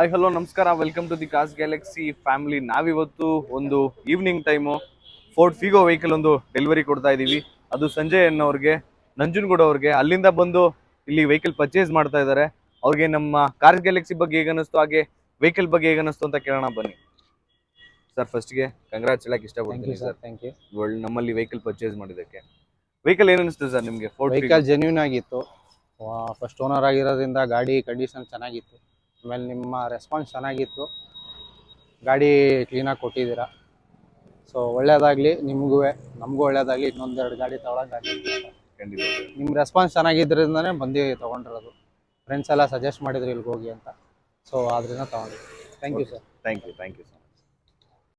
Hi hello ನಮಸ್ಕಾರ, welcome to the cars galaxy family. ನಾವಿವತ್ತು ಒಂದು evening time Ford Figo vehicle ಒಂದು delivery ಕೊಡ್ತಾ ಇದ್ದೀವಿ. ಅದು ಸಂಜಯ್ ಅನ್ನೋರಿಗೆ, ನಂಜನಗೂಡು ಅವ್ರಿಗೆ. ಅಲ್ಲಿಂದ ಬಂದು ಇಲ್ಲಿ ವೆಹಿಕಲ್ ಪರ್ಚೇಸ್ ಮಾಡ್ತಾ ಇದ್ದಾರೆ. ಅವ್ರಿಗೆ ನಮ್ಮ ಕಾರ್ಸ್ ಗ್ಯಾಲಕ್ಸಿ ಬಗ್ಗೆ ಹೇಗೆ ಅನಿಸ್ತು, ಹಾಗೆ ವೆಹಿಕಲ್ ಬಗ್ಗೆ ಹೇಗೆ ಅನಿಸ್ತು ಅಂತ ಕೇಳೋಣ ಬನ್ನಿ. ಸರ್, ಫಸ್ಟ್ಗೆ ಕಂಗ್ರಾಟ್ಸ್ ಹೇಳಕ್ ಇಷ್ಟಪಡ್ತೀನಿ ಸರ್. Thank you. ನಮ್ಮಲ್ಲಿ ವೆಹಿಕಲ್ ಪರ್ಚೇಸ್ ಮಾಡಿದ್ದಕ್ಕೆ. ವೆಹಿಕಲ್ ಏನು ಅನಿಸ್ತು ಸರ್ ನಿಮಗೆ? ಫೋರ್ಡ್ ವೆಹಿಕಲ್ ಜೆನ್ಯೂನ್ ಆಗಿತ್ತು. ಫಸ್ಟ್ ಓನರ್ ಆಗಿರೋದ್ರಿಂದ ಗಾಡಿ ಕಂಡೀಷನ್ ಚೆನ್ನಾಗಿತ್ತು. ಆಮೇಲೆ ನಿಮ್ಮ ರೆಸ್ಪಾನ್ಸ್ ಚೆನ್ನಾಗಿತ್ತು. ಗಾಡಿ ಕ್ಲೀನಾಗಿ ಕೊಟ್ಟಿದ್ದೀರಾ. ಸೊ ಒಳ್ಳೇದಾಗಲಿ ನಿಮಗೂ, ನಮಗೂ ಒಳ್ಳೇದಾಗಲಿ. ಇನ್ನೊಂದೆರಡು ಗಾಡಿ ತೊಗೊಳಕ್ಕಾಗಲಿ. ಖಂಡಿತ ನಿಮ್ಮ ರೆಸ್ಪಾನ್ಸ್ ಚೆನ್ನಾಗಿದ್ದರಿಂದನೇ ಬಂದು ತೊಗೊಂಡಿರೋದು. ಫ್ರೆಂಡ್ಸ್ ಎಲ್ಲ ಸಜೆಸ್ಟ್ ಮಾಡಿದ್ರು ಇಲ್ಲಿಗೆ ಹೋಗಿ ಅಂತ. ಸೊ ಅದರಿಂದ ತೊಗೊಂಡು. Thank you sir. Thank you so much.